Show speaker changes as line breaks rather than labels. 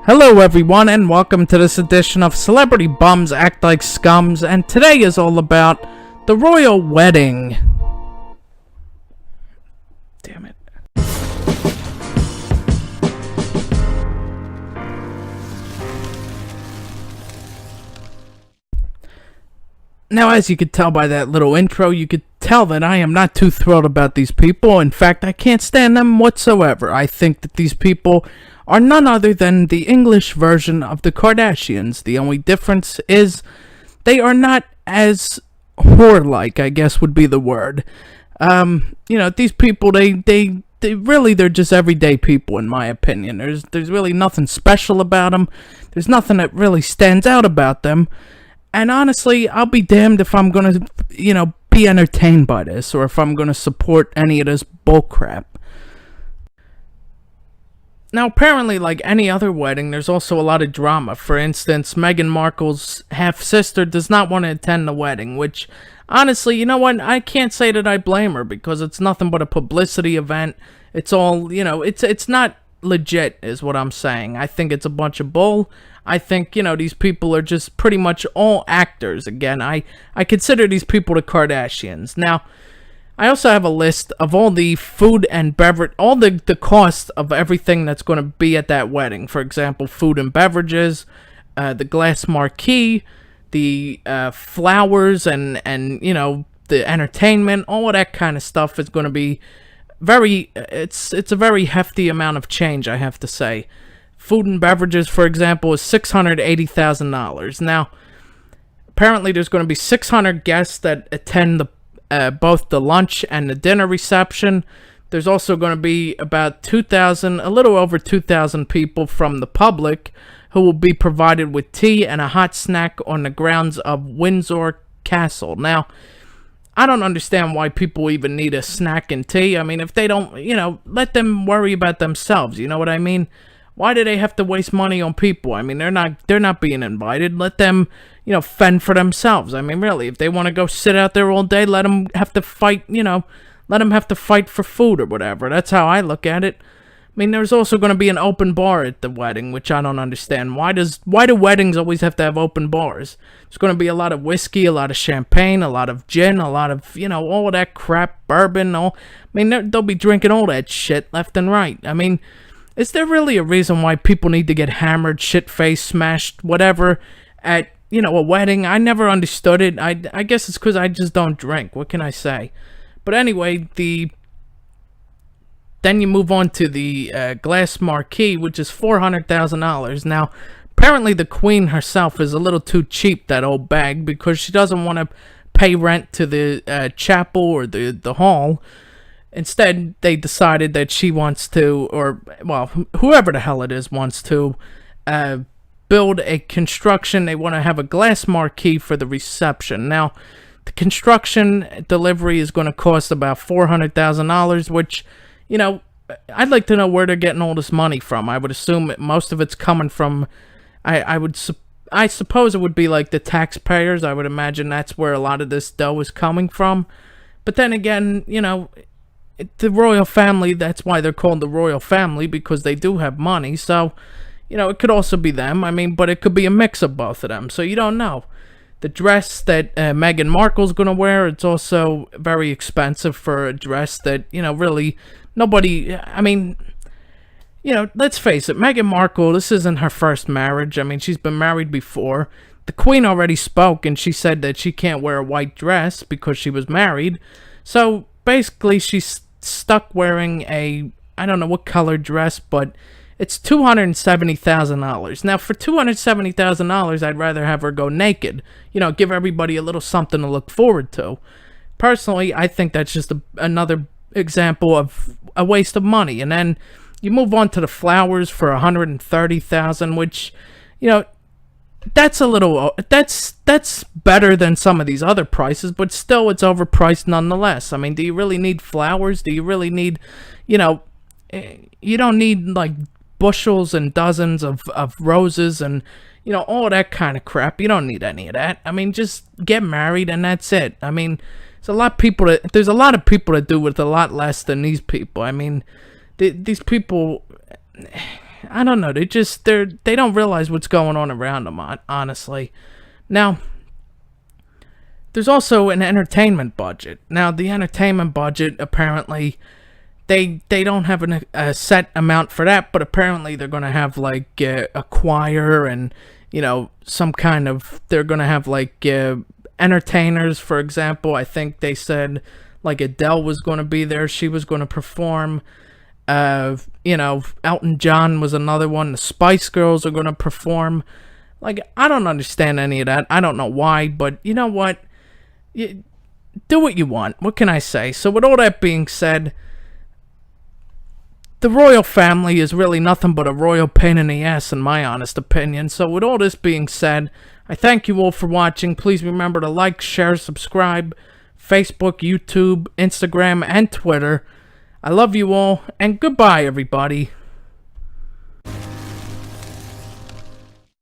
Hello everyone and welcome to this edition of Celebrity Bums Act Like Scums, and today is all about the royal wedding. Damn it. Now, as you could tell by that little intro, you could tell that I am not too thrilled about these people. In fact, I can't stand them whatsoever. I think that these people are none other than the English version of the Kardashians. The only difference is they are not as whore-like, I guess would be the word. These people, they're just everyday people, in my opinion. There's really nothing special about them. There's nothing that really stands out about them. And honestly, I'll be damned if I'm gonna, be entertained by this, or if I'm gonna support any of this bullcrap. Now, apparently, like any other wedding, there's also a lot of drama. For instance, Meghan Markle's half-sister does not want to attend the wedding, which, honestly, you know what? I can't say that I blame her, because it's nothing but a publicity event. It's all, it's not legit, is what I'm saying. I think it's a bunch of bull. I think, these people are just pretty much all actors. Again, I consider these people the Kardashians. Now, I also have a list of all the food and beverage, all the cost of everything that's going to be at that wedding. For example, food and beverages, the glass marquee, the flowers, and the entertainment. All of that kind of stuff is going to be it's a very hefty amount of change, I have to say. Food and beverages, for example, is $680,000. Now, apparently there's going to be 600 guests that attend both the lunch and the dinner reception. There's also going to be about a little over 2,000 people from the public who will be provided with tea and a hot snack on the grounds of Windsor Castle. Now, I don't understand why people even need a snack and tea. I mean, if they don't, let them worry about themselves. You know what I mean? Why do they have to waste money on people? I mean, they're not being invited. Let them, fend for themselves. I mean, really, if they want to go sit out there all day, let them have to fight, let them have to fight for food or whatever. That's how I look at it. I mean, there's also going to be an open bar at the wedding, which I don't understand. Why do weddings always have to have open bars? There's going to be a lot of whiskey, a lot of champagne, a lot of gin, a lot of, all of that crap, bourbon, they'll be drinking all that shit left and right. I mean, is there really a reason why people need to get hammered, shit-faced, smashed, whatever, at, a wedding? I never understood it. I guess it's because I just don't drink. What can I say? But anyway, then you move on to the glass marquee, which is $400,000. Now, apparently the queen herself is a little too cheap, that old bag, because she doesn't want to pay rent to the chapel or the hall. Instead, they decided that she wants to, whoever the hell it is wants to, build a construction. They want to have a glass marquee for the reception. Now, the construction delivery is going to cost about $400,000, which, I'd like to know where they're getting all this money from. I would assume most of it's coming from, I suppose it would be like the taxpayers. I would imagine that's where a lot of this dough is coming from. But then again, the royal family, that's why they're called the royal family, because they do have money. So, it could also be them. I mean, but it could be a mix of both of them. So you don't know. The dress that Meghan Markle's going to wear, it's also very expensive for a dress that, really nobody, let's face it, Meghan Markle, this isn't her first marriage. I mean, she's been married before. The queen already spoke, and she said that she can't wear a white dress because she was married. So basically, she's stuck wearing I don't know what color dress, but it's $270,000. Now, for $270,000, I'd rather have her go naked. Give everybody a little something to look forward to. Personally, I think that's just another example of a waste of money. And then you move on to the flowers for $130,000, which, that's a little, that's better than some of these other prices, but still it's overpriced nonetheless. I mean, do you really need flowers? Do you really need, you don't need like bushels and dozens of roses and, all that kind of crap. You don't need any of that. I mean, just get married and that's it. I mean, there's a lot of people that do with a lot less than these people. I mean, these people, I don't know. They don't realize what's going on around them. Honestly, now there's also an entertainment budget. Now the entertainment budget apparently they don't have a set amount for that, but apparently they're gonna have like a choir and some kind of they're gonna have like entertainers. For example, I think they said like Adele was gonna be there. She was gonna perform. Elton John was another one. The Spice Girls are gonna perform. Like, I don't understand any of that. I don't know why, but you know what? Do what you want. What can I say? So with all that being said, the royal family is really nothing but a royal pain in the ass, in my honest opinion. So with all this being said, I thank you all for watching. Please remember to like, share, subscribe, Facebook, YouTube, Instagram, and Twitter. I love you all, and goodbye, everybody.